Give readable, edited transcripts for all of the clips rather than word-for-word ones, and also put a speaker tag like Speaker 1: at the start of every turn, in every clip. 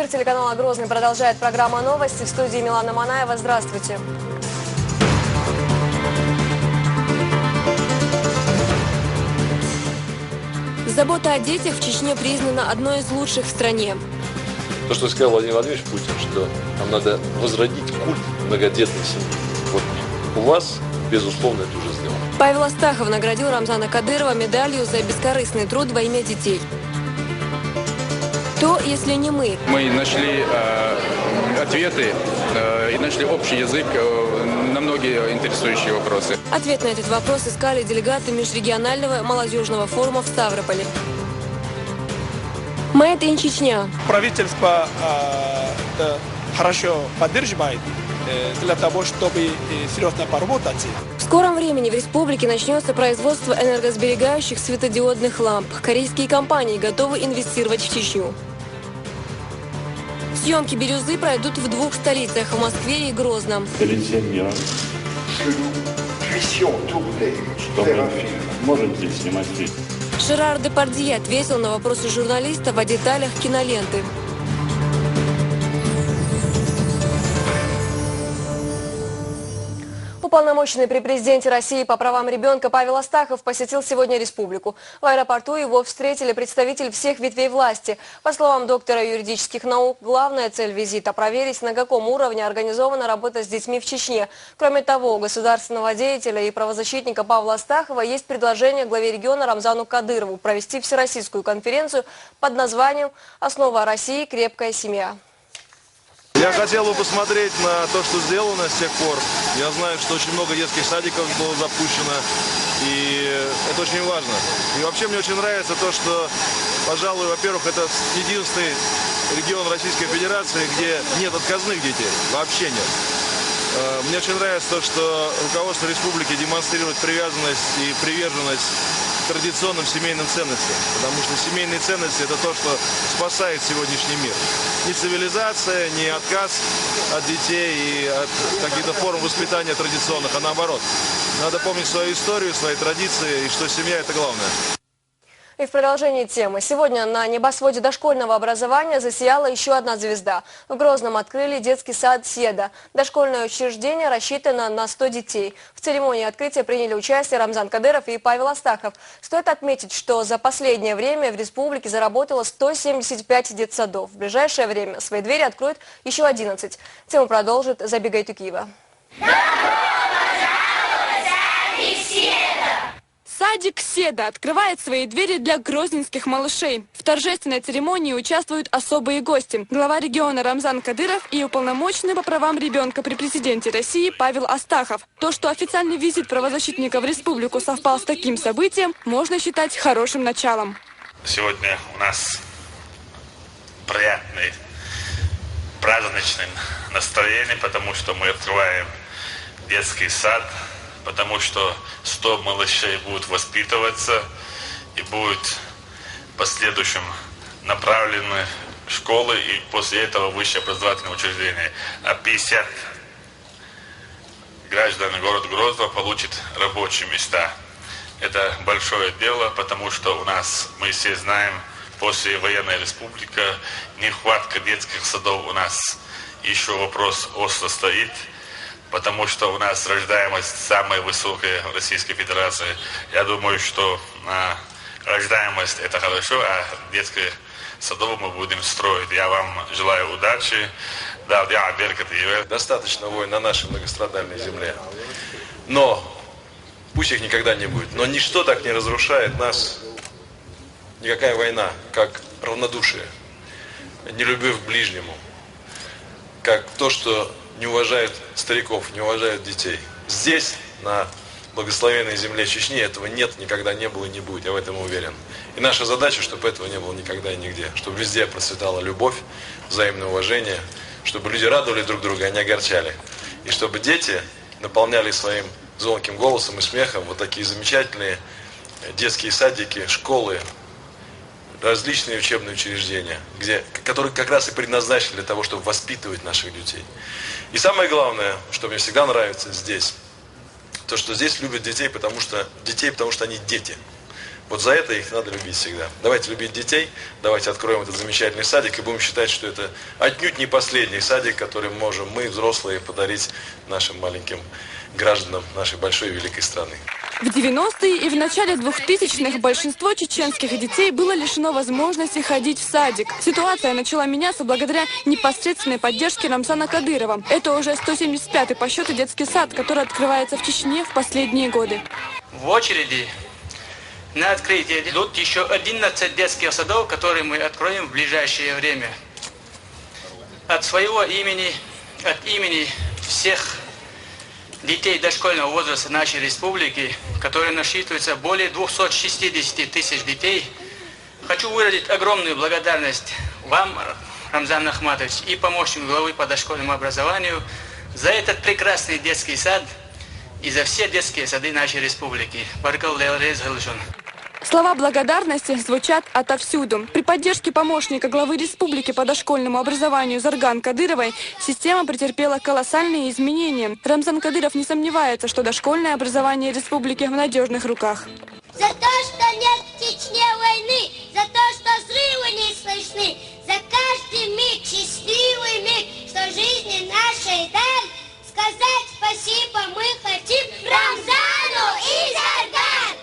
Speaker 1: Эфир телеканала «Грозный» продолжает программа «Новости». В студии Милана Манаева. Здравствуйте. Забота о детях в Чечне признана одной из лучших в стране.
Speaker 2: То, что сказал Владимир Владимирович Путин, что нам надо возродить культ многодетной семьи. Вот у вас, безусловно, это уже сделано.
Speaker 1: Павел Астахов наградил Рамзана Кадырова медалью за бескорыстный труд во имя детей. Кто, если не мы?
Speaker 3: Мы нашли ответы и нашли общий язык на многие интересующие вопросы.
Speaker 1: Ответ на этот вопрос искали делегаты межрегионального молодежного форума в Ставрополе. Made in Чечня.
Speaker 4: Правительство хорошо поддерживает для того, чтобы серьезно поработать.
Speaker 1: В скором времени в республике начнется производство энергосберегающих светодиодных ламп. Корейские компании готовы инвестировать в Чечню. Съемки «Бирюзы» пройдут в двух столицах – в Москве и Грозном.
Speaker 5: Перед всем миром, чтобы можете снимать фильм.
Speaker 1: Жерар Депардье ответил на вопросы журналистов о деталях киноленты. Уполномоченный при президенте России по правам ребенка Павел Астахов посетил сегодня республику. В аэропорту его встретили представители всех ветвей власти. По словам доктора юридических наук, главная цель визита – проверить, на каком уровне организована работа с детьми в Чечне. Кроме того, у государственного деятеля и правозащитника Павла Астахова есть предложение главе региона Рамзану Кадырову провести всероссийскую конференцию под названием «Основа России. Крепкая семья».
Speaker 6: Я хотел бы посмотреть на то, что сделано с тех пор. Я знаю, что очень много детских садиков было запущено, и это очень важно. И вообще мне очень нравится то, что, пожалуй, во-первых, это единственный регион Российской Федерации, где нет отказных детей, вообще нет. Мне очень нравится то, что руководство республики демонстрирует привязанность и приверженность традиционным семейным ценностям, потому что семейные ценности – это то, что спасает сегодняшний мир. Ни цивилизация, ни отказ от детей и от каких-то форм воспитания традиционных, а наоборот. Надо помнить свою историю, свои традиции, и что семья – это главное.
Speaker 1: И в продолжении темы. Сегодня на небосводе дошкольного образования засияла еще одна звезда. В Грозном открыли детский сад «Седа». Дошкольное учреждение рассчитано на 100 детей. В церемонии открытия приняли участие Рамзан Кадыров и Павел Астахов. Стоит отметить, что за последнее время в республике заработало 175 детсадов. В ближайшее время свои двери откроют еще 11. Тему продолжит Забегай Тукиева. Садик «Седа» открывает свои двери для грозненских малышей. В торжественной церемонии участвуют особые гости. Глава региона Рамзан Кадыров и уполномоченный по правам ребенка при президенте России Павел Астахов. То, что официальный визит правозащитника в республику совпал с таким событием, можно считать хорошим началом.
Speaker 7: Сегодня у нас приятный праздничный настроение, потому что мы открываем детский сад, потому что 100 малышей будут воспитываться и будут в последующем направлены в школы и после этого высшее образовательное учреждение. А 50 граждан города Грозного получат рабочие места. Это большое дело, потому что у нас, мы все знаем, после военной республики нехватка детских садов у нас еще вопрос остро стоит. Потому что у нас рождаемость самая высокая в Российской Федерации. Я думаю, что рождаемость это хорошо, а детские садов мы будем строить. Я вам желаю удачи.
Speaker 6: Достаточно войн на нашей многострадальной земле. Но, пусть их никогда не будет, но ничто так не разрушает нас, никакая война, как равнодушие, нелюбовь к ближнему, как то, что не уважают стариков, не уважают детей. Здесь, на благословенной земле Чечни, этого нет, никогда не было и не будет, я в этом уверен. И наша задача, чтобы этого не было никогда и нигде. Чтобы везде процветала любовь, взаимное уважение, чтобы люди радовали друг друга, а не огорчали. И чтобы дети наполняли своим звонким голосом и смехом вот такие замечательные детские садики, школы, различные учебные учреждения, которые как раз и предназначены для того, чтобы воспитывать наших детей. И самое главное, что мне всегда нравится здесь, то, что здесь любят детей, потому что они дети. Вот за это их надо любить всегда. Давайте любить детей, давайте откроем этот замечательный садик и будем считать, что это отнюдь не последний садик, который можем мы, взрослые, подарить нашим маленьким гражданам нашей большой и великой страны.
Speaker 8: В 90-е и в начале 2000-х большинство чеченских детей было лишено возможности ходить в садик. Ситуация начала меняться благодаря непосредственной поддержке Рамзана Кадырова. Это уже 175-й по счету детский сад, который открывается в Чечне в последние годы.
Speaker 9: В очереди на открытие идут еще 11 детских садов, которые мы откроем в ближайшее время. От своего имени, от имени всех детей дошкольного возраста нашей республики, которые насчитываются более 260 тысяч детей, хочу выразить огромную благодарность вам, Рамзан Ахматович, и помощнику главы по дошкольному образованию за этот прекрасный детский сад и за все детские сады нашей республики.
Speaker 8: Слова благодарности звучат отовсюду. При поддержке помощника главы республики по дошкольному образованию Зарган Кадыровой система претерпела колоссальные изменения. Рамзан Кадыров не сомневается, что дошкольное образование республики в надежных руках.
Speaker 10: За то, что нет в Чечне войны, за то, что взрывы не слышны, за каждый миг, счастливый миг, что жизни нашей даль, сказать спасибо мы хотим Рамзану и Зарган.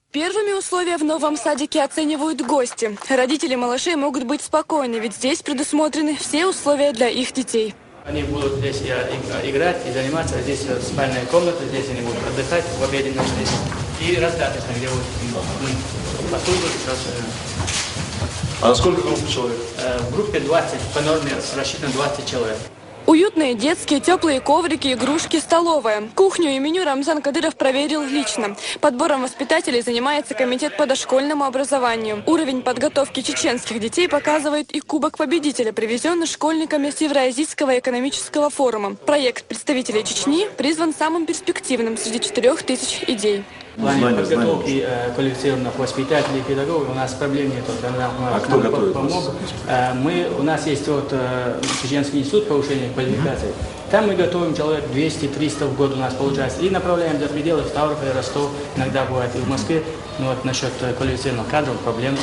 Speaker 8: Первыми условия в новом садике оценивают гости. Родители малышей могут быть спокойны, ведь здесь предусмотрены все условия для их детей.
Speaker 9: Они будут здесь играть и заниматься. Здесь спальная комната, здесь они будут отдыхать в обеденном и раздаточно, где будут посуду.
Speaker 2: А сколько групп человек?
Speaker 9: В группе 20, по норме рассчитано 20 человек.
Speaker 8: Уютные детские, теплые коврики, игрушки, столовая. Кухню и меню Рамзан Кадыров проверил лично. Подбором воспитателей занимается комитет по дошкольному образованию. Уровень подготовки чеченских детей показывает и Кубок победителя, привезенный школьниками с Евразийского экономического форума. Проект представителей Чечни призван самым перспективным среди 4000 идей.
Speaker 9: В плане подготовки квалифицированных воспитателей и педагогов у нас проблем нет.
Speaker 2: Кто готовит
Speaker 9: помог. У нас есть Чеченский институт повышения квалификации. Там мы готовим человек 200-300 в год у нас получается. И направляем за пределы Ставрополя, Ростов, иногда бывает и в Москве. Но вот насчет квалифицированных кадров проблем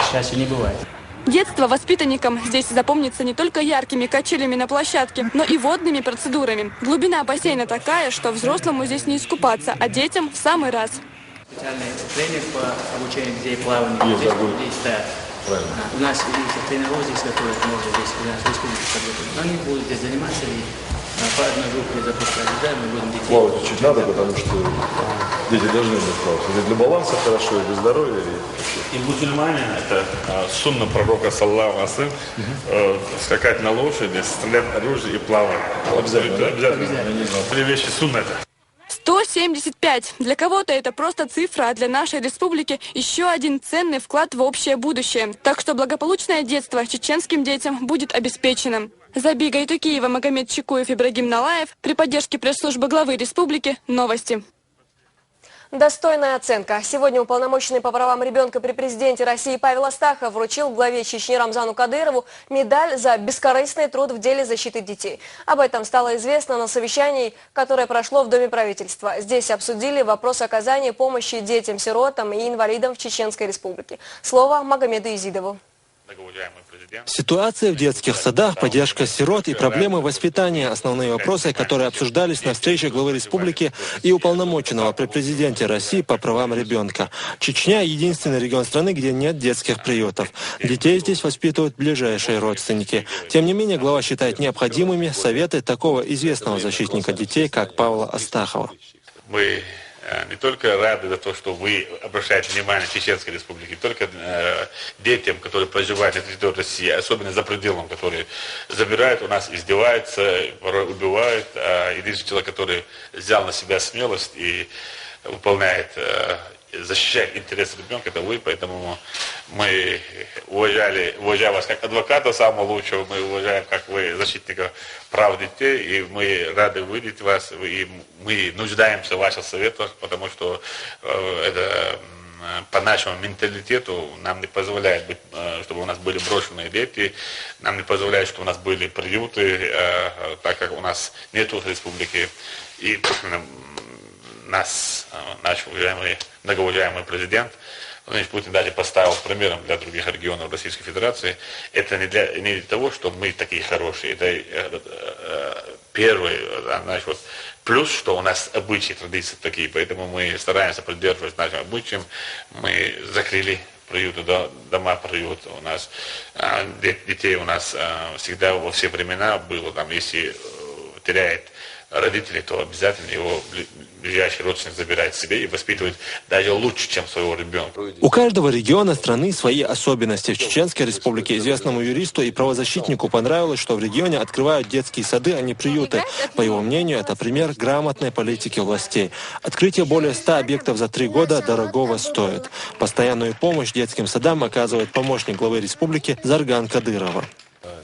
Speaker 9: сейчас не бывает.
Speaker 8: Детство воспитанникам здесь запомнится не только яркими качелями на площадке, но и водными процедурами. Глубина бассейна такая, что взрослому здесь не искупаться, а детям в самый раз.
Speaker 9: Специальный тренинг по обучению детей плаванию. Здесь, у нас тренеров здесь готовят, можно здесь у нас в республике подготовить. Они будут здесь заниматься и по одной группе запускать. Да, мы будем детей.
Speaker 2: Плавать чуть надо, потому что дети должны быть плавать. И для баланса хорошо, и для здоровья.
Speaker 7: И мусульмане, это сунна пророка, саллаху алейхи, скакать на лошади, стрелять оружие и плавать. Обязательно. Три вещи сунна это.
Speaker 8: 175. Для кого-то это просто цифра, а для нашей республики еще один ценный вклад в общее будущее. Так что благополучное детство чеченским детям будет обеспечено. Забига Итукиева, Магомед Чекуев, Ибрагим Налаев. При поддержке пресс-службы главы республики. Новости.
Speaker 1: Достойная оценка. Сегодня уполномоченный по правам ребенка при президенте России Павел Астахов вручил главе Чечни Рамзану Кадырову медаль за бескорыстный труд в деле защиты детей. Об этом стало известно на совещании, которое прошло в Доме правительства. Здесь обсудили вопрос оказания помощи детям-сиротам и инвалидам в Чеченской республике. Слово Магомеду Изидову.
Speaker 11: Ситуация в детских садах, поддержка сирот и проблемы воспитания – основные вопросы, которые обсуждались на встрече главы республики и уполномоченного при президенте России по правам ребенка. Чечня – единственный регион страны, где нет детских приютов. Детей здесь воспитывают ближайшие родственники. Тем не менее, глава считает необходимыми советы такого известного защитника детей, как Павла Астахова.
Speaker 7: Мы не только рады за то, что вы обращаете внимание Чеченской республики, не только детям, которые проживают на территории России, особенно за пределом, которые забирают у нас, издеваются, порой убивают. Единственный человек, который взял на себя смелость и выполняет, защищает интересы ребенка, это вы, поэтому мы уважаем вас как адвоката самого лучшего, мы уважаем, как вы, защитника прав детей, и мы рады видеть вас, и мы нуждаемся в ваших советах, потому что это по нашему менталитету нам не позволяет быть, чтобы у нас были брошенные дети, нам не позволяет, чтобы у нас были приюты, так как у нас нет в республике. И наш уважаемый, многоуважаемый президент Владимир Путин даже поставил примером для других регионов Российской Федерации. Это не для того, что мы такие хорошие. Это первый, значит, вот, плюс, что у нас обычаи, традиции такие. Поэтому мы стараемся придерживаться нашим обычаям. Мы закрыли приюты, дома приют. У нас детей у нас всегда во все времена было, там, если теряет родителей, то обязательно его ближайший родственник забирает себе и воспитывает даже лучше, чем своего ребенка.
Speaker 11: У каждого региона страны свои особенности. В Чеченской Республике известному юристу и правозащитнику понравилось, что в регионе открывают детские сады, а не приюты. По его мнению, это пример грамотной политики властей. Открытие более 100 объектов за 3 года дорогого стоит. Постоянную помощь детским садам оказывает помощник главы республики Зарган Кадырова.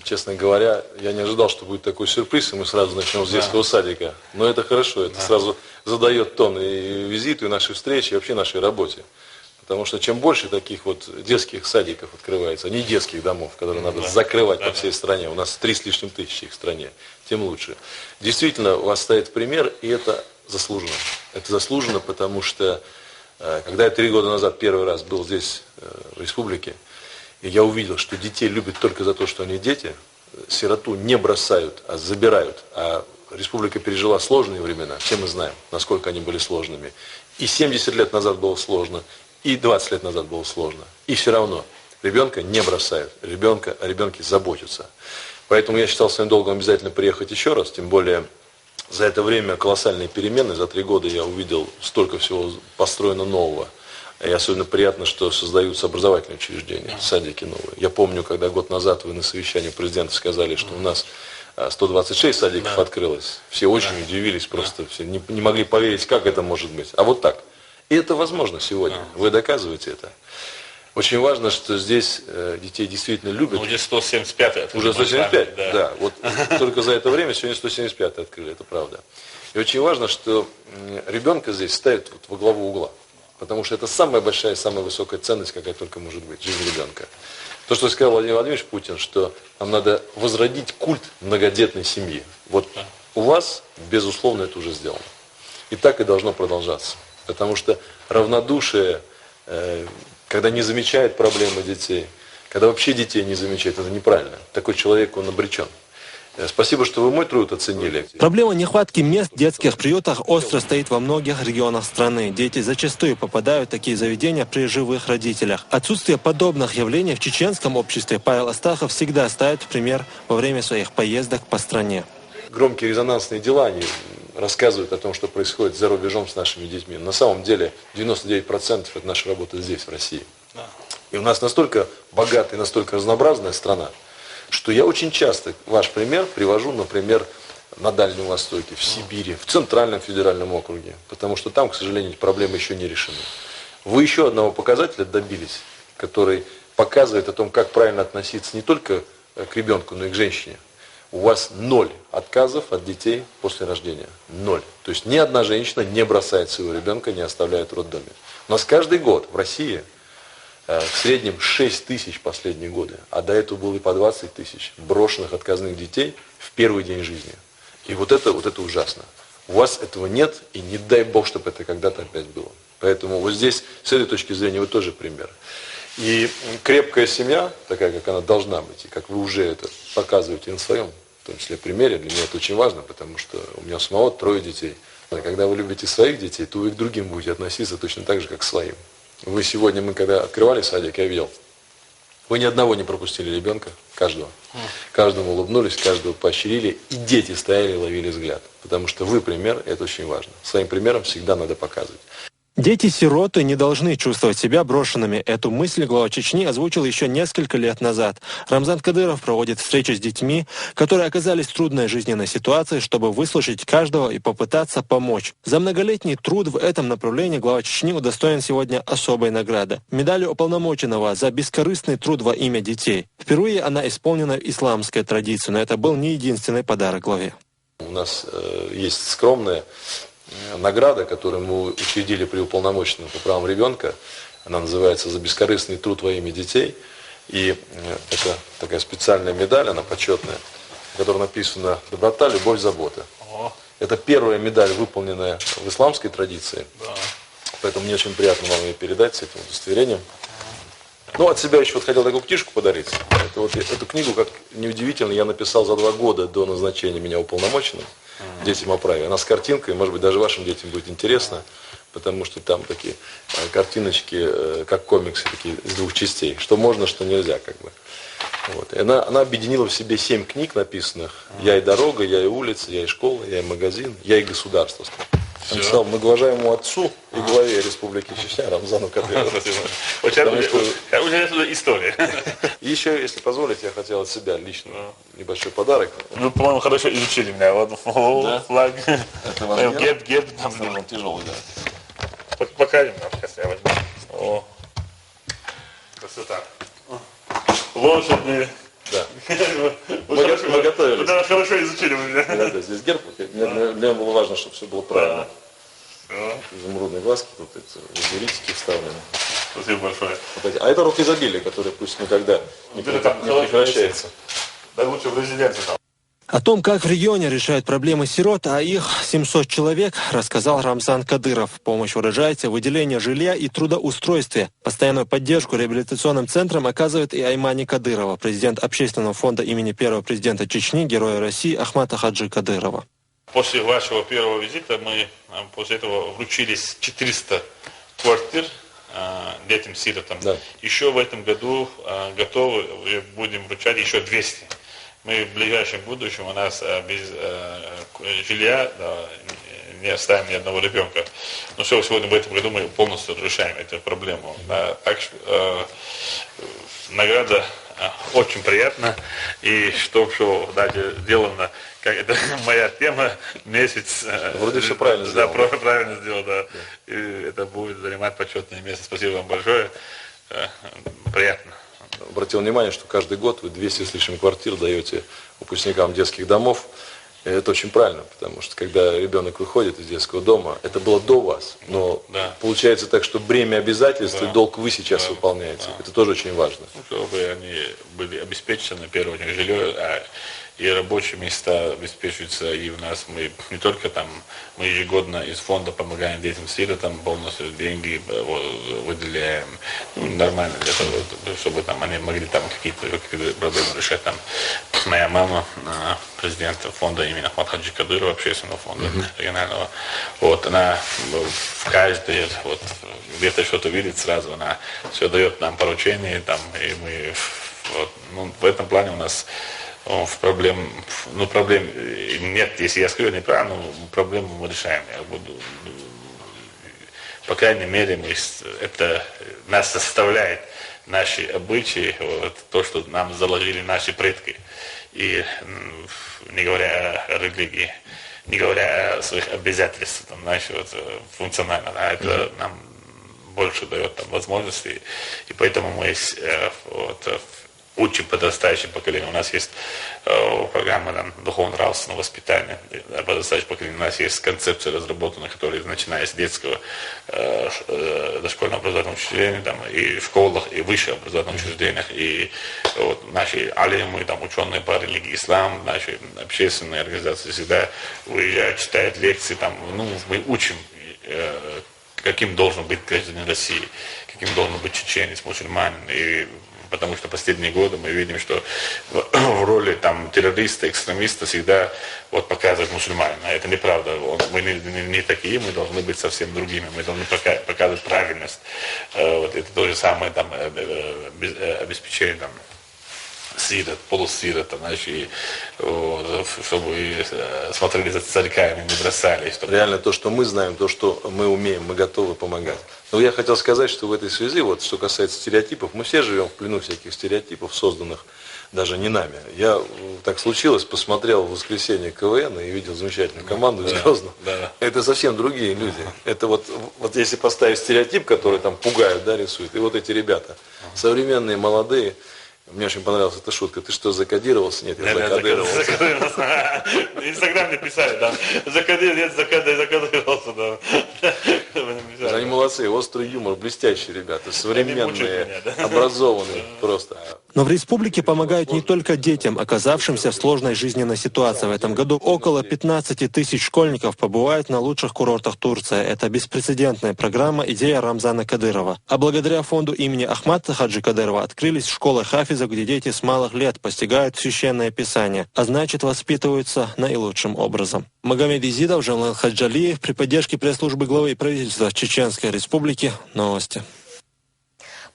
Speaker 2: Честно говоря, я не ожидал, что будет такой сюрприз, и мы сразу начнем с детского садика. Но это хорошо, это сразу задает тон и визиту, и нашей встрече, и вообще нашей работе. Потому что чем больше таких вот детских садиков открывается, а не детских домов, которые надо закрывать по всей стране, у нас 3 с лишним тысячи их в стране, тем лучше. Действительно, у вас стоит пример, и это заслуженно. Это заслуженно, потому что, когда я 3 года назад первый раз был здесь, в республике, и я увидел, что детей любят только за то, что они дети, сироту не бросают, а забирают. А республика пережила сложные времена, все мы знаем, насколько они были сложными. И 70 лет назад было сложно, и 20 лет назад было сложно. И все равно ребенка не бросают, о ребенке заботятся. Поэтому я считал своим долгом обязательно приехать еще раз, тем более за это время колоссальные перемены, за 3 года я увидел столько всего построено нового. И особенно приятно, что создаются образовательные учреждения, садики новые. Я помню, когда год назад вы на совещании президента сказали, что у нас 126 садиков открылось. Все очень удивились, просто все не могли поверить, как это может быть. А вот так. И это возможно сегодня. Вы доказываете это. Очень важно, что здесь детей действительно любят.
Speaker 7: Уже 175
Speaker 2: Уже 175, да. Вот только за это время сегодня 175 открыли, это правда. И очень важно, что ребенка здесь ставят вот во главу угла. Потому что это самая большая, самая высокая ценность, какая только может быть, жизнь ребенка. То, что сказал Владимир Владимирович Путин, что нам надо возродить культ многодетной семьи. Вот у вас, безусловно, это уже сделано. И так и должно продолжаться. Потому что равнодушие, когда не замечает проблемы детей, когда вообще детей не замечает, это неправильно. Такой человек, он обречен. Спасибо, что вы мой труд оценили.
Speaker 11: Проблема нехватки мест в детских приютах остро стоит во многих регионах страны. Дети зачастую попадают в такие заведения при живых родителях. Отсутствие подобных явлений в чеченском обществе Павел Астахов всегда ставит в пример во время своих поездок по стране.
Speaker 2: Громкие резонансные дела, они рассказывают о том, что происходит за рубежом с нашими детьми. На самом деле 99% это наша работа здесь, в России. И у нас настолько богатая, настолько разнообразная страна, что я очень часто ваш пример привожу, например, на Дальнем Востоке, в Сибири, в Центральном федеральном округе. Потому что там, к сожалению, проблемы еще не решены. Вы еще одного показателя добились, который показывает о том, как правильно относиться не только к ребенку, но и к женщине. У вас 0 отказов от детей после рождения. 0. То есть ни одна женщина не бросает своего ребенка, не оставляет в роддоме. У нас каждый год в России в среднем 6 тысяч последние годы, а до этого было и по 20 тысяч брошенных отказных детей в первый день жизни. И вот это ужасно. У вас этого нет, и не дай бог, чтобы это когда-то опять было. Поэтому вот здесь, с этой точки зрения, вы тоже пример. И крепкая семья, такая, как она должна быть, и как вы уже это показываете на своем, в том числе, примере, для меня это очень важно, потому что у меня самого 3 детей. Когда вы любите своих детей, то вы к другим будете относиться точно так же, как к своим. Вы сегодня, мы когда открывали садик, я видел, вы ни одного не пропустили ребенка, каждого. Каждому улыбнулись, каждого поощрили, и дети стояли и ловили взгляд. Потому что вы пример, и это очень важно. Своим примером всегда надо показывать.
Speaker 11: Дети-сироты не должны чувствовать себя брошенными. Эту мысль глава Чечни озвучил еще несколько лет назад. Рамзан Кадыров проводит встречи с детьми, которые оказались в трудной жизненной ситуации, чтобы выслушать каждого и попытаться помочь. За многолетний труд в этом направлении глава Чечни удостоен сегодня особой награды. Медалью уполномоченного за бескорыстный труд во имя детей. Впервые она исполнена в исламской традиции, но это был не единственный подарок главе.
Speaker 2: У нас есть скромная награда, которую мы учредили при уполномоченном по правам ребенка. Она называется «За бескорыстный труд во имя детей». И это такая специальная медаль, она почетная, в которой написано «Доброта, любовь, забота». Это первая медаль, выполненная в исламской традиции. Поэтому мне очень приятно вам ее передать с этим удостоверением. Ну, от себя еще вот хотел такую книжку подарить. Это вот, эту книгу, как неудивительно, я написал за 2 года до назначения меня уполномоченным детям о праве. Она с картинкой, может быть, даже вашим детям будет интересно, потому что там такие картиночки, как комиксы, такие из 2 частей. Что можно, что нельзя, как бы. Вот. И она объединила в себе 7 книг написанных. «Я и дорога», «Я и улица», «Я и школа», «Я и магазин», «Я и государство». Он стал многоуважаемому отцу и главе Республики Чечня Рамзану Кадырову.
Speaker 7: Уже история.
Speaker 2: И еще, если позволите, я хотел от себя лично небольшой подарок.
Speaker 7: Вы, по-моему, хорошо изучили меня. Вот флаг.
Speaker 2: Это ваш
Speaker 7: герб.
Speaker 2: Он тяжелый, да.
Speaker 7: Покажем нам, сейчас я возьму. О, красота. Лошади.
Speaker 2: Да.
Speaker 7: Мы готовились. Вы хорошо изучили меня.
Speaker 2: Да, здесь герб. Для меня было важно, чтобы все было правильно. Изумрудные глазки тут лазуритики вставлены.
Speaker 7: Спасибо большое.
Speaker 2: А это рок изобилия, который пусть никогда не прекращается.
Speaker 7: Да лучше в резиденции там.
Speaker 11: О том, как в регионе решают проблемы сирот, а их 700 человек, рассказал Рамзан Кадыров. Помощь выражается в выделении жилья и трудоустройстве. Постоянную поддержку реабилитационным центрам оказывает и Аймани Кадырова, президент общественного фонда имени первого президента Чечни, Героя России Ахмата Хаджи Кадырова.
Speaker 7: После вашего первого визита мы после этого вручились 400 квартир детям-сиротам. Да. Еще в этом году готовы будем вручать еще 200. Мы в ближайшем будущем у нас без жилья не оставим ни одного ребенка. Но все, сегодня в этом году мы полностью решаем эту проблему. Так что награда очень приятна. И что все сделано, как это моя тема, месяц.
Speaker 2: Вроде все правильно сделал.
Speaker 7: Да, правильно сделал, да. И это будет занимать почетное место. Спасибо вам большое. Приятно.
Speaker 2: Обратил внимание, что каждый год вы 200 с лишним квартир даете выпускникам детских домов. И это очень правильно, потому что когда ребенок выходит из детского дома, это было до вас, но получается так, что бремя обязательств и долг вы сейчас выполняете. Это тоже очень важно.
Speaker 7: Чтобы они были обеспечены, в первую очередь, жилье, и рабочие места обеспечиваются, и у нас мы не только там, мы ежегодно из фонда помогаем детям-сиротам, полностью деньги выделяем, нормально для того, чтобы там они могли там какие-то проблемы решать. Там моя мама, президент фонда имени Ахмата Хаджи Кадырова, общественного фонда регионального, вот она в каждой, вот где-то что-то видит сразу, она все дает нам поручения, там, и мы, вот, в этом плане у нас проблем нет, если я скажу неправильно, проблему мы решаем. По крайней мере, это нас составляет наши обычаи, вот, то, что нам заложили наши предки. И не говоря о религии, не говоря о своих обязательствах, там, знаешь, вот, функционально, это нам больше дает там возможностей. И поэтому мы учим подрастающее поколение. У нас есть программа там, духовно-нравственного воспитания подрастающего поколения. У нас есть концепция разработана, которая начиная с детского дошкольного образовательного учреждения, там, и в школах, и высших образовательных учреждениях. И вот, наши алимы, там, ученые по религии ислам, наши общественные организации всегда уезжают, читают лекции. Там, мы учим, каким должен быть гражданин России, каким должен быть чеченец, мусульманин. И потому что последние годы мы видим, что в роли там, террориста, экстремиста всегда вот, показывают мусульманина. Это неправда. Мы не такие, мы должны быть совсем другими. Мы должны показывать правильность. Вот, это то же самое там, обеспечение там, сирот, полусирот, чтобы смотрели за царьками, не бросали. Чтобы...
Speaker 2: Реально то, что мы знаем, то, что мы умеем, мы готовы помогать. Но я хотел сказать, что в этой связи, вот, что касается стереотипов, мы все живем в плену всяких стереотипов, созданных даже не нами. Я, так случилось, посмотрел в воскресенье КВН и видел замечательную команду из Грозного. Да. Это совсем другие люди. Это вот если поставить стереотип, который там пугают, да, рисуют, и вот эти ребята, современные, молодые, Мне очень понравилась эта шутка. Ты что, закодировался? Нет, я закодировался.
Speaker 12: В Инстаграме писали, да. Закодировался, да.
Speaker 2: Они молодцы, острый юмор, блестящие ребята, современные, образованные просто.
Speaker 11: Но в республике помогают не только детям, оказавшимся в сложной жизненной ситуации. В этом году около 15 тысяч школьников побывают на лучших курортах Турции. Это беспрецедентная программа, идея Рамзана Кадырова. А благодаря фонду имени Ахмата Хаджи Кадырова открылись школы хафизов, где дети с малых лет постигают священное писание, а значит воспитываются наилучшим образом. Магомед Изидов, Жамал Хаджалиев при поддержке пресс-службы главы правительства Чеченской Республики. Новости.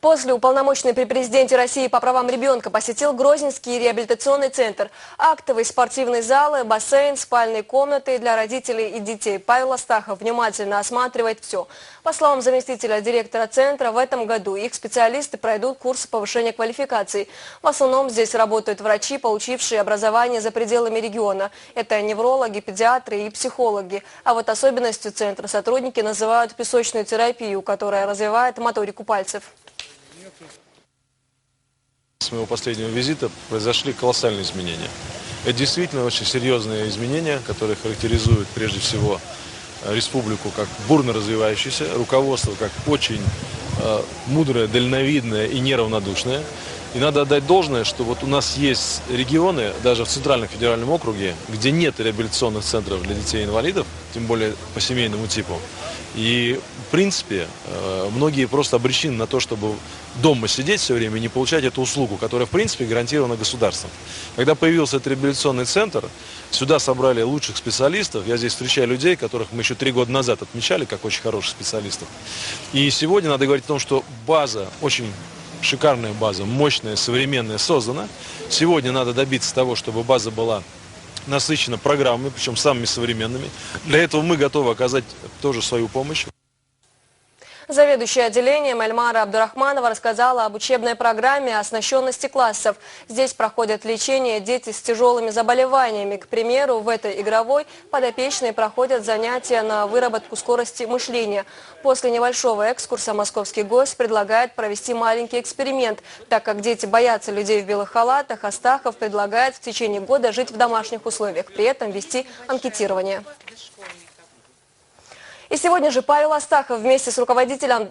Speaker 1: После уполномоченный при президенте России по правам ребенка посетил Грозненский реабилитационный центр. Актовые спортивные залы, бассейн, спальные комнаты для родителей и детей. Павел Астахов внимательно осматривает все. По словам заместителя директора центра, в этом году их специалисты пройдут курсы повышения квалификации. В основном здесь работают врачи, получившие образование за пределами региона. Это неврологи, педиатры и психологи. А вот особенностью центра сотрудники называют песочную терапию, которая развивает моторику пальцев.
Speaker 13: С моего последнего визита произошли колоссальные изменения. Это действительно очень серьезные изменения, которые характеризуют прежде всего республику как бурно развивающуюся, руководство как очень мудрое, дальновидное и неравнодушное. И надо отдать должное, что вот у нас есть регионы, даже в Центральном федеральном округе, где нет реабилитационных центров для детей-инвалидов, тем более по семейному типу. И, в принципе, многие просто обречены на то, чтобы дома сидеть все время и не получать эту услугу, которая, в принципе, гарантирована государством. Когда появился этот реабилитационный центр, сюда собрали лучших специалистов. Я здесь встречаю людей, которых мы еще 3 года назад отмечали как очень хороших специалистов. И сегодня надо говорить о том, что база, очень шикарная база, мощная, современная, создана. Сегодня надо добиться того, чтобы база была насыщена программами, причем самыми современными. Для этого мы готовы оказать тоже свою помощь.
Speaker 1: Заведующая отделением Эльмара Абдурахманова рассказала об учебной программе оснащенности классов. Здесь проходят лечение дети с тяжелыми заболеваниями. К примеру, в этой игровой подопечные проходят занятия на выработку скорости мышления. После небольшого экскурса московский гость предлагает провести маленький эксперимент. Так как дети боятся людей в белых халатах, Астахов предлагает в течение года жить в домашних условиях, при этом вести анкетирование. И сегодня же Павел Астахов вместе с руководителем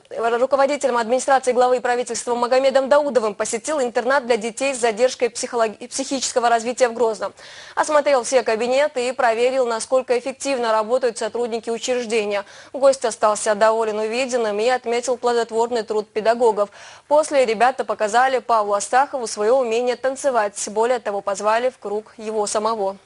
Speaker 1: администрации главы правительства Магомедом Даудовым посетил интернат для детей с задержкой психического развития в Грозном. Осмотрел все кабинеты и проверил, насколько эффективно работают сотрудники учреждения. Гость остался доволен увиденным и отметил плодотворный труд педагогов. После ребята показали Павлу Астахову свое умение танцевать. Более того, позвали в круг его самого.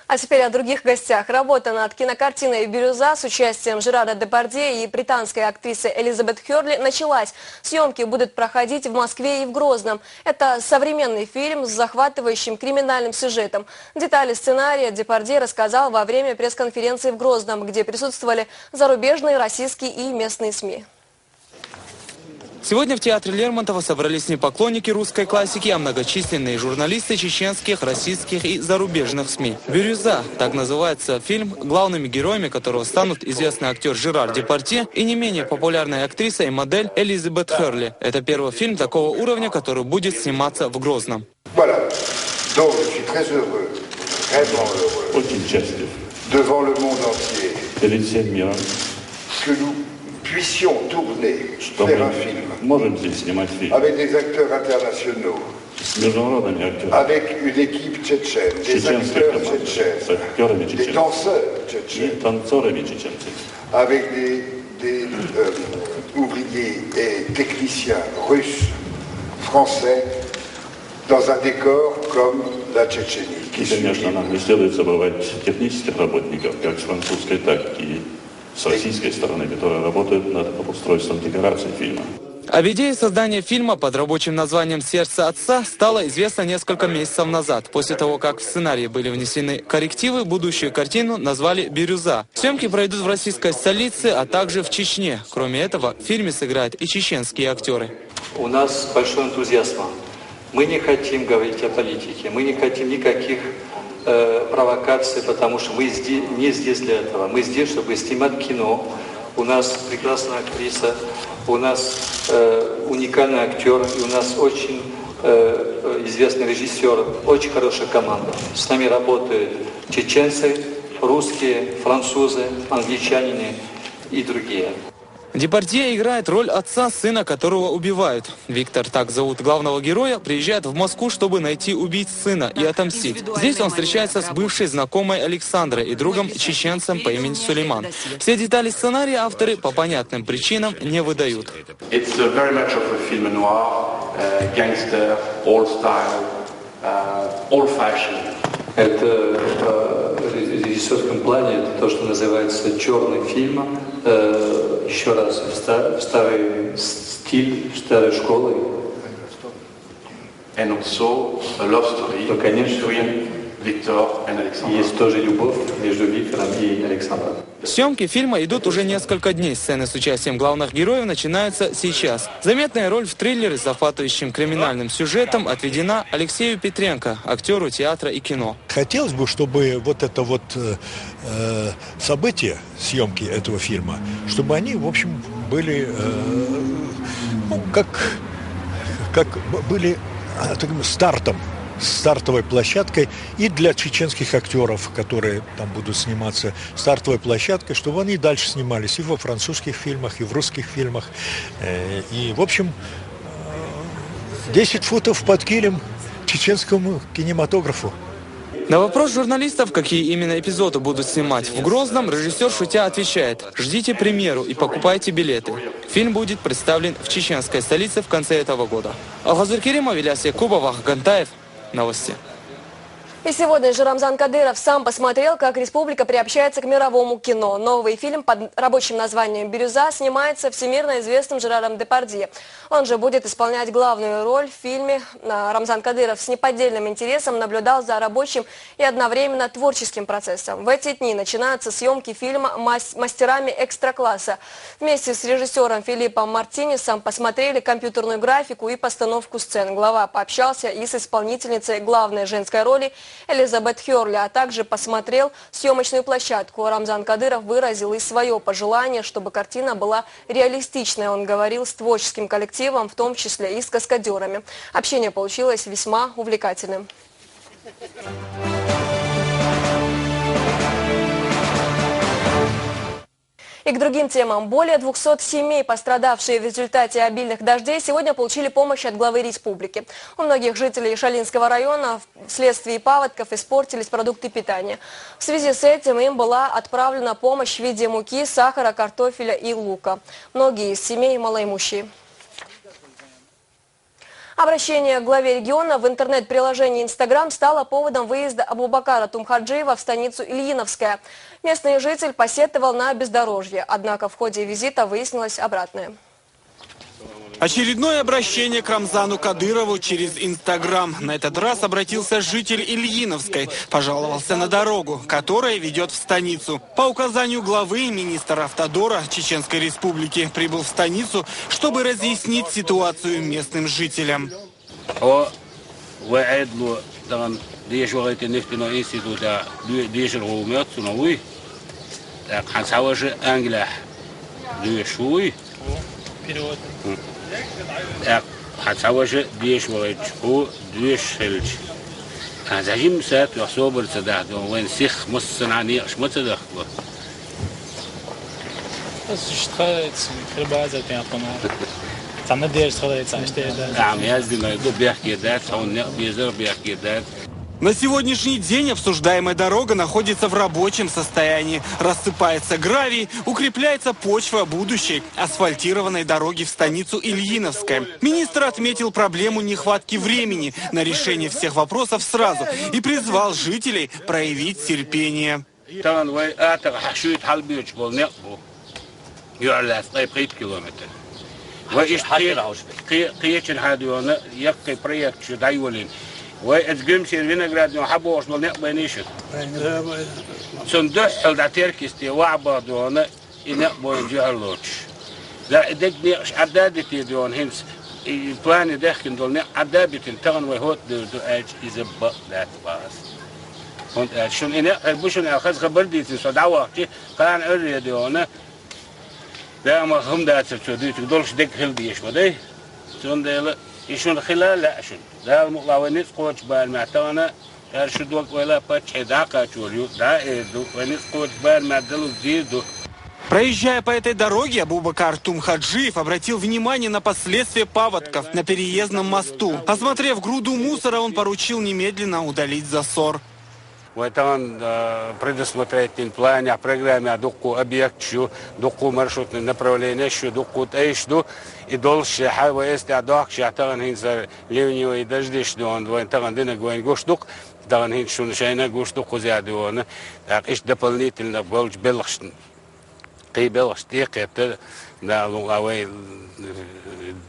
Speaker 1: А теперь о других гостях. Работа над кинокартиной «Бирюза» с участием Жерара Депардье и британской актрисы Элизабет Херли началась. Съемки будут проходить в Москве и в Грозном. Это современный фильм с захватывающим криминальным сюжетом. Детали сценария Депардье рассказал во время пресс-конференции в Грозном, где присутствовали зарубежные, российские и местные СМИ.
Speaker 14: Сегодня в театре Лермонтова собрались не поклонники русской классики, а многочисленные журналисты чеченских, российских и зарубежных СМИ. «Бирюза» – так называется фильм, главными героями которого станут известный актер Жерар Депардье и не менее популярная актриса и модель Элизабет Херли. Это первый фильм такого уровня, который будет сниматься в Грозном.
Speaker 5: Очень счастлив перед всем миром, что мы можем здесь снимать фильм с международными актерами, с актерами чеченцев и танцорами чеченцев, И, конечно, нам не следует забывать технических работников, как с французской, так и с российской стороны, которые работают над обустройством декораций фильма.
Speaker 14: Об идее создания фильма под рабочим названием «Сердце отца» стало известно несколько месяцев назад. После того, как в сценарии были внесены коррективы, будущую картину назвали «Бирюза». Съемки пройдут в российской столице, а также в Чечне. Кроме этого, в фильме сыграют и чеченские актеры.
Speaker 15: У нас большой энтузиазм. Мы не хотим говорить о политике, мы не хотим никаких провокации, потому что мы не здесь для этого. Мы здесь, чтобы снимать кино. У нас прекрасная актриса, у нас уникальный актер, и у нас очень известный режиссер, очень хорошая команда. С нами работают чеченцы, русские, французы, англичане и другие.
Speaker 14: Депардье играет роль отца, сына которого убивают. Виктор, так зовут главного героя, приезжает в Москву, чтобы найти убийц сына и отомстить. Здесь он встречается с бывшей знакомой Александрой и другом чеченцем по имени Сулейман. Все детали сценария авторы по понятным причинам не выдают.
Speaker 15: Это в режиссерском плане это то, что называется черный фильм. Еще раз, в старый стиль, в старой школы. Но, конечно, есть тоже любовь между Виктором и Александром.
Speaker 14: Съемки фильма идут уже несколько дней. Сцены с участием главных героев начинаются сейчас. Заметная роль в триллере с захватывающим криминальным сюжетом отведена Алексею Петренко, актеру театра и кино.
Speaker 16: Хотелось бы, чтобы вот это вот события, съемки этого фильма, чтобы они, в общем, были, как были таким стартовой площадкой и для чеченских актеров, которые там будут сниматься, стартовой площадкой, чтобы они дальше снимались и во французских фильмах, и в русских фильмах. И, в общем, 10 футов под килем чеченскому кинематографу.
Speaker 14: На вопрос журналистов, какие именно эпизоды будут снимать в Грозном, режиссер шутя отвечает: ждите премьеру и покупайте билеты. Фильм будет представлен в чеченской столице в конце этого года. Алгазир Керимов, Ильяс Якубов, Гантаев. Новости.
Speaker 1: И сегодня же Рамзан Кадыров сам посмотрел, как республика приобщается к мировому кино. Новый фильм под рабочим названием «Бирюза» снимается всемирно известным Жераром Депардье. Он же будет исполнять главную роль в фильме. Рамзан Кадыров с неподдельным интересом наблюдал за рабочим и одновременно творческим процессом. В эти дни начинаются съемки фильма мастерами экстра-класса. Вместе с режиссером Филиппом Мартинесом посмотрели компьютерную графику и постановку сцен. Глава пообщался и с исполнительницей главной женской роли Элизабет Херли, а также посмотрел съемочную площадку. Рамзан Кадыров выразил и свое пожелание, чтобы картина была реалистичной. Он говорил с творческим коллективом, в том числе и с каскадерами. Общение получилось весьма увлекательным. И к другим темам. Более 200 семей, пострадавшие в результате обильных дождей, сегодня получили помощь от главы республики. У многих жителей Шалинского района вследствие паводков испортились продукты питания. В связи с этим им была отправлена помощь в виде муки, сахара, картофеля и лука. Многие из семей малоимущие. Обращение к главе региона в интернет-приложении Instagram стало поводом выезда Абубакара Тумхаджиева в станицу Ильиновская. Местный житель посетовал на бездорожье, однако в ходе визита выяснилось обратное.
Speaker 17: Очередное обращение к Рамзану Кадырову через Инстаграм. На этот раз обратился житель Ильиновской. Пожаловался на дорогу, которая ведет в станицу. По указанию главы, министр автодора Чеченской Республики прибыл в станицу, чтобы разъяснить ситуацию местным жителям.
Speaker 18: حتسوي ديش ويجو ديش هلج زعيم سات وصوبر صدق وين سيخ مصنعني مش متصدق
Speaker 19: بس اشتغلت في البازل تاع قناه تعمل ديش اشتغلت اشتغلت
Speaker 18: عم يزدي ما يدو بيحكي ذات او بيزر بيحكي ذات.
Speaker 17: На сегодняшний день обсуждаемая дорога находится в рабочем состоянии. Рассыпается гравий, укрепляется почва будущей асфальтированной дороги в станицу Ильиновская. Министр отметил проблему нехватки времени на решение всех вопросов сразу и призвал жителей проявить терпение.
Speaker 18: وأتجمع الفينغراد وحبوش بالنقبة نيشن. صندوق حلدا تركيستي وعباد وانا ينقبوا يجعلوش. لا دقني عدادتي دون هنس بلاني داخل دون عدابتي تغن وهوت دو أج إذا بق ذات باس. شون إنه بوشون أخذ خبر ديتي صداوة كي كان أريد يونا ده ما هم ده تسودي تقدرش دك خل ديش بدي شون ده يشون خلال لا شون ده المقاونيس قوش بالمعتانة هرشد وقت ولا بتش داقة شوريو ده إيدو ونيس قوش بالمعدلو زيدو.
Speaker 17: Проезжая по этой дороге, Абубакар Тумхаджиев обратил внимание на последствия паводков на переездном мосту. Осмотрев груду мусора, он поручил немедленно удалить засор.
Speaker 18: وطبعا предусмотрительный план о программе докку объект شو докку маршрутное направление شو докку ايش и дольше حاول استعداد شعتان هين ливневые дожди что он وين طبعا دنا جوين гош док طبعا هين شو نشينا гош док زياده وانا ايش дополнительно болж белш قيبلش دقيقه да лугавей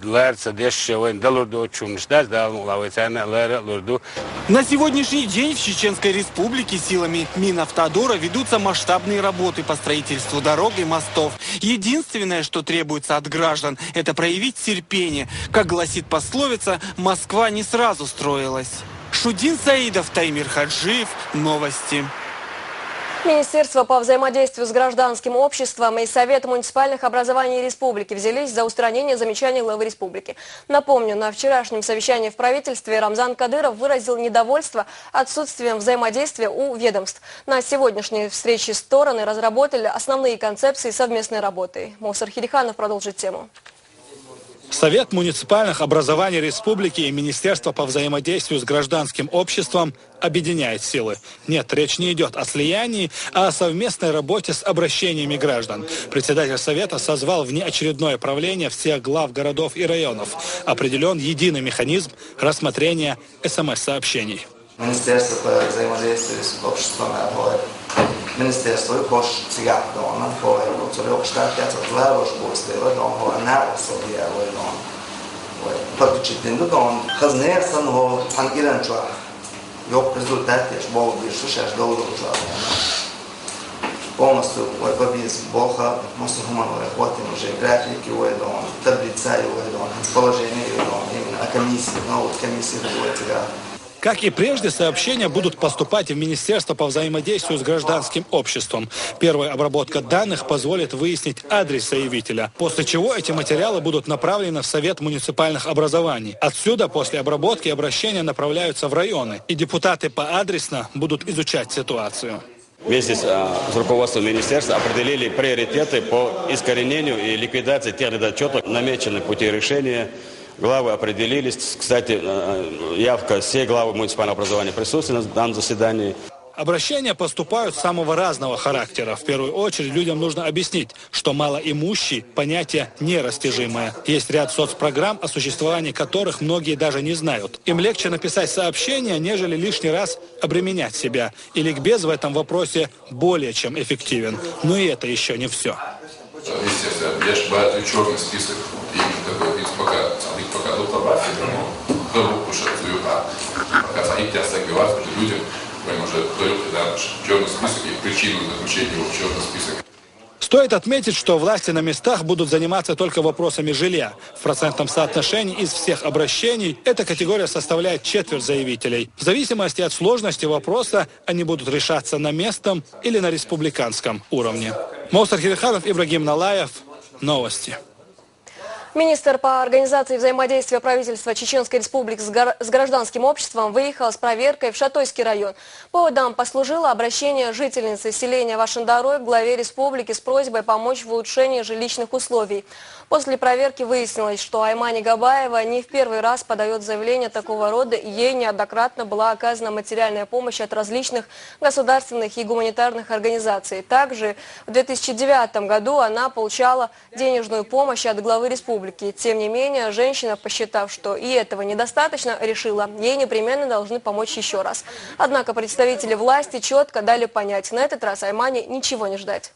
Speaker 18: ларца дешевле وين доллару чум ждать да лугавей цена ларду.
Speaker 17: На сегодняшний день в Чеченской Республике силами Минавтодора ведутся масштабные работы по строительству дорог и мостов. Единственное, что требуется от граждан, это проявить терпение. Как гласит пословица, Москва не сразу строилась. Шудин Саидов, Таймир Хаджиев. Новости.
Speaker 1: Министерство по взаимодействию с гражданским обществом и Совет муниципальных образований республики взялись за устранение замечаний главы республики. Напомню, на вчерашнем совещании в правительстве Рамзан Кадыров выразил недовольство отсутствием взаимодействия у ведомств. На сегодняшней встрече стороны разработали основные концепции совместной работы. Мусар Хилиханов продолжит тему.
Speaker 20: Совет муниципальных образований республики и Министерство по взаимодействию с гражданским обществом объединяет силы. Нет, речь не идет о слиянии, а о совместной работе с обращениями граждан. Председатель Совета созвал внеочередное правление всех глав городов и районов. Определен единый механизм рассмотрения СМС-сообщений.
Speaker 21: Министерство по взаимодействию с обществом Ministeriet koos sigaatdoona for så det uppstärker att lärobostäder de har en närvarsådär och praktiskt de خزنه سن هو تنقيرن شو yok rezultat yaş bol bir şu şaş dolu şu полностью وبيز بوخا مصر هم اخواتي جغرافيكي ودون таблица ودون положение ودون именно комиссия новая комиссия будет.
Speaker 20: Как и прежде, сообщения будут поступать в Министерство по взаимодействию с гражданским обществом. Первая обработка данных позволит выяснить адрес заявителя, после чего эти материалы будут направлены в Совет муниципальных образований. Отсюда после обработки обращения направляются в районы, и депутаты поадресно будут изучать ситуацию.
Speaker 22: Вместе с руководством министерства определили приоритеты по искоренению и ликвидации тех недочетов, намеченных пути решения. Главы определились. Кстати, явка всей главы муниципального образования присутствует на данном заседании.
Speaker 20: Обращения поступают самого разного характера. В первую очередь людям нужно объяснить, что малоимущий – понятие нерастяжимое. Есть ряд соцпрограмм, о существовании которых многие даже не знают. Им легче написать сообщение, нежели лишний раз обременять себя. И ликбез в этом вопросе более чем эффективен. Но и это еще не все.
Speaker 23: Естественно, я же черный список, именно такой, пока доктор людям, черный список и причину заключения его в черный список.
Speaker 20: Стоит отметить, что власти на местах будут заниматься только вопросами жилья. В процентном соотношении из всех обращений эта категория составляет четверть заявителей. В зависимости от сложности вопроса они будут решаться на местном или на республиканском уровне. Мусар Хилиханов, Ибрагим Налаев. Новости.
Speaker 1: Министр по организации взаимодействия правительства Чеченской Республики с гражданским обществом выехал с проверкой в Шатойский район. Поводом послужило обращение жительницы селения Вашандарой к главе республики с просьбой помочь в улучшении жилищных условий. После проверки выяснилось, что Аймани Габаева не в первый раз подает заявление такого рода, и ей неоднократно была оказана материальная помощь от различных государственных и гуманитарных организаций. Также в 2009 году она получала денежную помощь от главы республики. Тем не менее, женщина, посчитав, что и этого недостаточно, решила, ей непременно должны помочь еще раз. Однако представители власти четко дали понять, на этот раз Аймани ничего не ждать.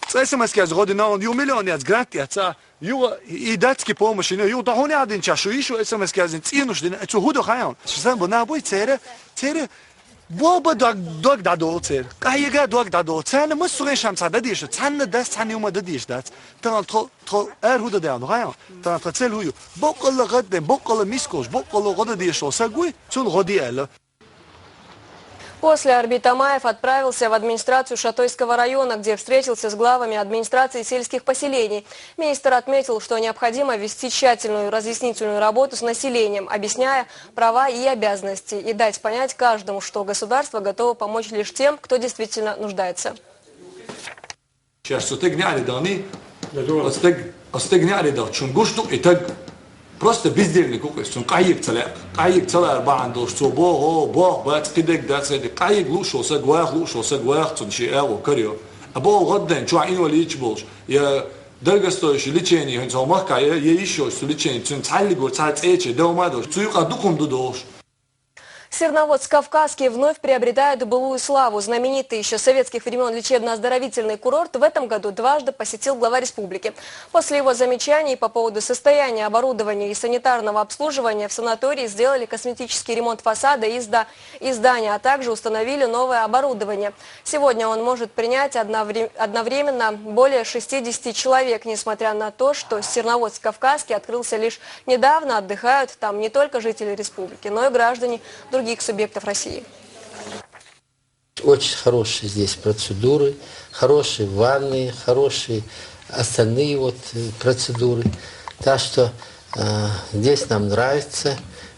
Speaker 24: СМС از غادنا یو میلیونی از گرانت یاتا یو ایدات کی پومشین یو دهونی عادین چاشو ایشو СМС از تینوش دین تو هودو خیان شزن بنا بوی تره بابا دوگ دادو تر کایگا دوگ دادو تن مسوین شمس دادیش تن دست تن یوم دادیش داد تن تو هودو دیان خیان تن تسل هویو بقول قد بقول میسکوش بقول قد دیش وسگوی چون غدی ال.
Speaker 1: После Арбит Амаев отправился в администрацию Шатойского района, где встретился с главами администрации сельских поселений. Министр отметил, что необходимо вести тщательную разъяснительную работу с населением, объясняя права и обязанности, и дать понять каждому, что государство готово помочь лишь тем, кто действительно нуждается.
Speaker 24: Просто бездельник укрепится. Каик целая банда, что бог, бац, кидек, да, цеди. Каик лучше, гуах, цунши, эго, корё. А бог годден, чуа ино лич больше. Я дорогостоящее лечение, он сказал, махка, я еще что лечение, цун цаллигор, цалцече, да умадош, цуюка духом дудош.
Speaker 1: Серноводск Кавказский вновь приобретает былую славу. Знаменитый еще с советских времен лечебно-оздоровительный курорт в этом году дважды посетил глава республики. После его замечаний по поводу состояния оборудования и санитарного обслуживания в санатории сделали косметический ремонт фасада и здания, а также установили новое оборудование. Сегодня он может принять одновременно более 60 человек, несмотря на то, что Серноводск Кавказский открылся лишь недавно, отдыхают там не только жители республики, но и граждане других субъектов России.
Speaker 3: Очень хорошие здесь процедуры, хорошие ванны, хорошие остальные процедуры. Так что здесь нам нравится,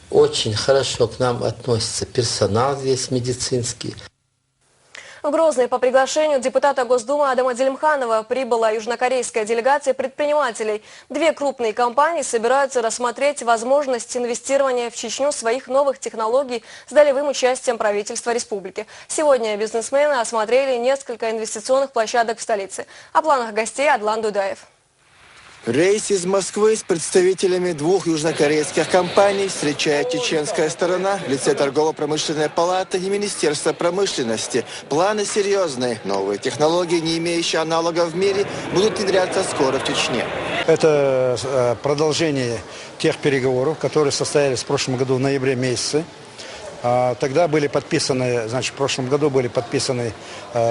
Speaker 3: очень хорошо к нам относится персонал здесь медицинский.
Speaker 1: В Грозный по приглашению депутата Госдумы Адама Делимханова прибыла южнокорейская делегация предпринимателей. Две крупные компании собираются рассмотреть возможность инвестирования в Чечню своих новых технологий с долевым участием правительства республики. Сегодня бизнесмены осмотрели несколько инвестиционных площадок в столице. О планах гостей Адлан Дудаев.
Speaker 4: Рейс из Москвы с представителями двух южнокорейских компаний встречает чеченская сторона в лице Торгово-промышленной палаты и Министерства промышленности. Планы серьезные. Новые технологии, не имеющие аналогов в мире, будут внедряться скоро в Чечне.
Speaker 6: Это продолжение тех переговоров, которые состоялись в прошлом году в ноябре месяце. Тогда были подписаны, в прошлом году были подписаны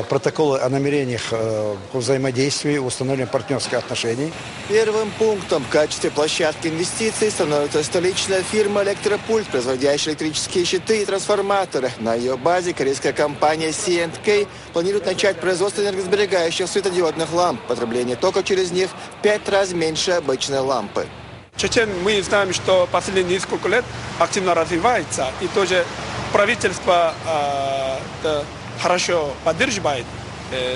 Speaker 6: протоколы о намерениях по взаимодействию, установлению партнерских отношений.
Speaker 4: Первым пунктом в качестве площадки инвестиций становится столичная фирма «Электропульт», производящая электрические щиты и трансформаторы. На ее базе корейская компания C&K планирует начать производство энергосберегающих светодиодных ламп. Потребление тока через них в 5 раз меньше обычной лампы.
Speaker 10: Чечен, мы знаем, что последние несколько лет активно развивается, и тоже правительство хорошо поддерживает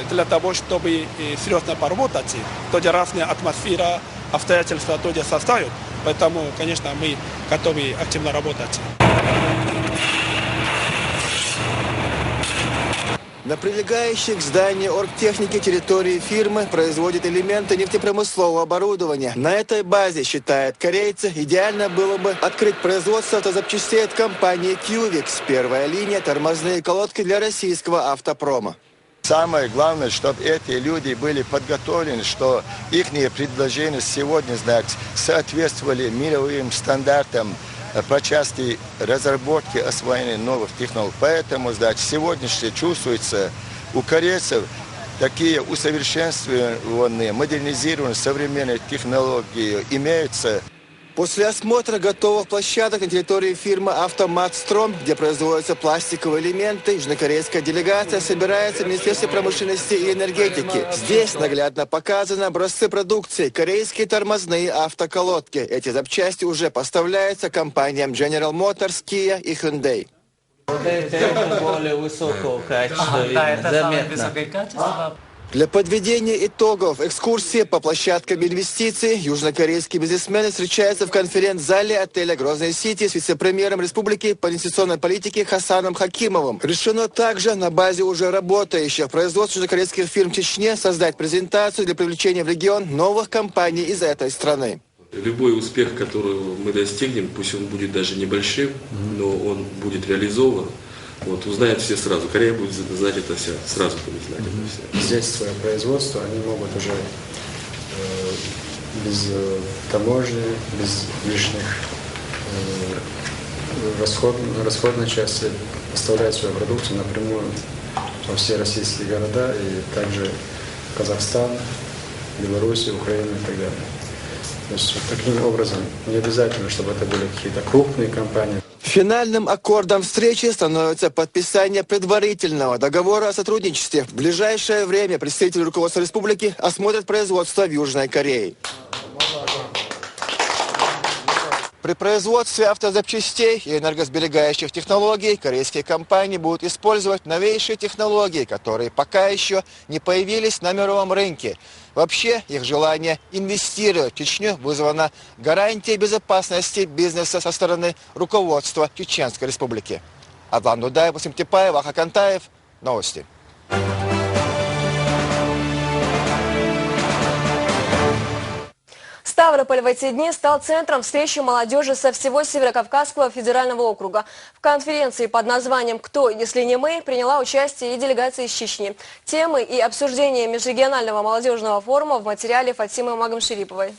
Speaker 10: для того, чтобы серьезно поработать. Тоже разная атмосфера, обстоятельства тоже составят, поэтому, конечно, мы готовы активно работать.
Speaker 4: На прилегающей к зданию оргтехники территории фирмы производят элементы нефтепромыслового оборудования. На этой базе, считают корейцы, идеально было бы открыть производство автозапчастей от компании QVIX. Первая линия – тормозные колодки для российского автопрома.
Speaker 25: Самое главное, чтобы эти люди были подготовлены, что их предложения сегодня, соответствовали мировым стандартам по части разработки освоения новых технологий. Поэтому, сегодня чувствуется у корейцев такие усовершенствованные, модернизированные современные технологии имеются.
Speaker 4: После осмотра готовых площадок на территории фирмы «Автоматстром», где производятся пластиковые элементы, южнокорейская делегация собирается в Министерстве промышленности и энергетики. Здесь наглядно показаны образцы продукции – корейские тормозные автоколодки. Эти запчасти уже поставляются компаниям General Motors, Kia и Hyundai.
Speaker 26: Это более высокого качества, это самое высокое качество.
Speaker 4: Для подведения итогов экскурсии по площадкам инвестиций южнокорейские бизнесмены встречаются в конференц-зале отеля «Грозный Сити» с вице-премьером республики по инвестиционной политике Хасаном Хакимовым. Решено также на базе уже работающих производств южнокорейских фирм в Чечне создать презентацию для привлечения в регион новых компаний из этой страны.
Speaker 27: Любой успех, который мы достигнем, пусть он будет даже небольшим, но он будет реализован. Узнают все сразу. Корея будет знать это все. Сразу будет знать это все.
Speaker 28: Здесь свое производство, они могут уже без таможни, без лишних расходной части поставлять свою продукцию напрямую во все российские города и также Казахстан, Беларусь, Украина и так далее. То есть вот таким образом не обязательно, чтобы это были какие-то крупные компании.
Speaker 4: Финальным аккордом встречи становится подписание предварительного договора о сотрудничестве. В ближайшее время представители руководства республики осмотрят производство в Южной Корее. При производстве автозапчастей и энергосберегающих технологий корейские компании будут использовать новейшие технологии, которые пока еще не появились на мировом рынке. Вообще, их желание инвестировать в Чечню вызвано гарантией безопасности бизнеса со стороны руководства Чеченской Республики. Адлан Дудаев, Васим Типаев, Аха Кантаев. Новости.
Speaker 1: Ставрополь в эти дни стал центром встречи молодежи со всего Северокавказского федерального округа. В конференции под названием «Кто, если не мы» приняла участие и делегация из Чечни. Темы и обсуждение межрегионального молодежного форума в материале Фатимы Магомшериповой.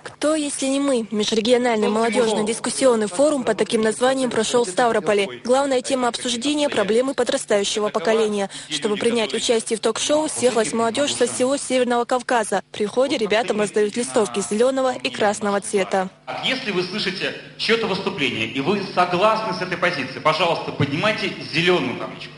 Speaker 2: «Кто, если не мы?» Межрегиональный молодежный дискуссионный форум под таким названием прошел в Ставрополе. Главная тема обсуждения – проблемы подрастающего поколения. Чтобы принять участие в ток-шоу, съехалась молодежь со всего Северного Кавказа. При входе ребятам раздают листовки зеленого и красного цвета.
Speaker 5: Если вы слышите чье-то выступление и вы согласны с этой позицией, пожалуйста, поднимайте зеленую табличку.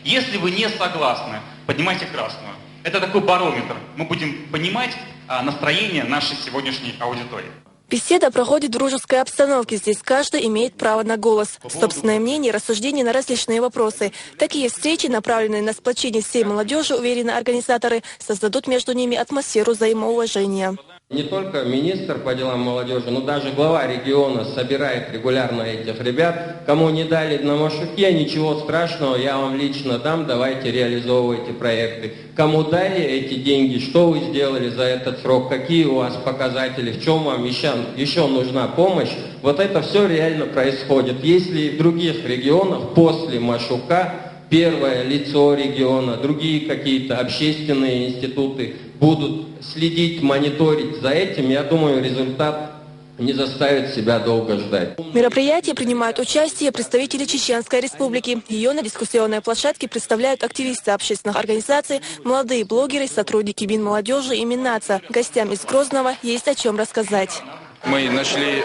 Speaker 5: Если вы не согласны, поднимайте красную. Это такой барометр. Мы будем понимать настроение нашей сегодняшней аудитории.
Speaker 2: Беседа проходит в дружеской обстановке. Здесь каждый имеет право на голос, собственное мнение, рассуждения на различные вопросы. Такие встречи, направленные на сплочение всей молодежи, уверены организаторы, создадут между ними атмосферу взаимоуважения.
Speaker 7: Не только министр по делам молодежи, но даже глава региона собирает регулярно этих ребят. Кому не дали на Машуке, ничего страшного, я вам лично дам, давайте реализовывайте проекты. Кому дали эти деньги, что вы сделали за этот срок, какие у вас показатели, в чем вам еще нужна помощь. Вот это все реально происходит. Если в других регионах после Машука первое лицо региона, другие какие-то общественные институты будут следить, мониторить за этим, я думаю, результат не заставит себя долго ждать.
Speaker 2: В мероприятии принимают участие представители Чеченской Республики. Ее на дискуссионной площадке представляют активисты общественных организаций, молодые блогеры, сотрудники Минмолодежи и Миннаца. Гостям из Грозного есть о чем рассказать.
Speaker 8: Мы нашли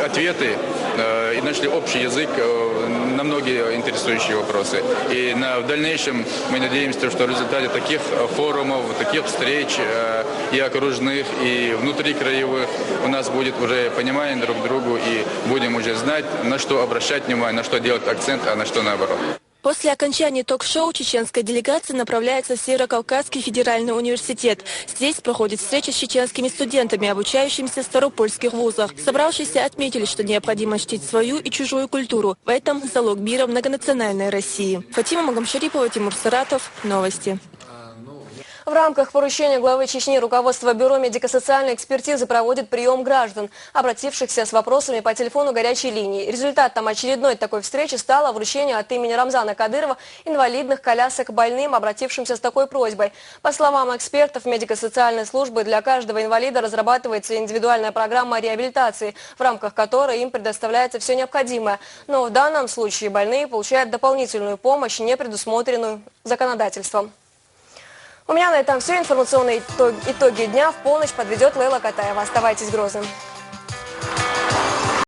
Speaker 8: ответы и нашли общий язык на многие интересующие вопросы. И в дальнейшем мы надеемся, что в результате таких форумов, таких встреч и окружных, и внутрикраевых у нас будет уже понимание друг к другу, и будем уже знать, на что обращать внимание, на что делать акцент, а на что наоборот.
Speaker 2: После окончания ток-шоу чеченская делегация направляется в Северокавказский федеральный университет. Здесь проходит встреча с чеченскими студентами, обучающимися в ставропольских вузах. Собравшиеся отметили, что необходимо чтить свою и чужую культуру. В этом залог мира многонациональной России. Фатима Магомшерипова, Тимур Саратов. Новости.
Speaker 1: В рамках поручения главы Чечни руководство Бюро медико-социальной экспертизы проводит прием граждан, обратившихся с вопросами по телефону горячей линии. Результатом очередной такой встречи стало вручение от имени Рамзана Кадырова инвалидных колясок больным, обратившимся с такой просьбой. По словам экспертов медико-социальной службы, для каждого инвалида разрабатывается индивидуальная программа реабилитации, в рамках которой им предоставляется все необходимое. Но в данном случае больные получают дополнительную помощь, не предусмотренную законодательством. У меня на этом все. Информационные итоги дня в полночь подведет Лейла Катаева. Оставайтесь Грозным.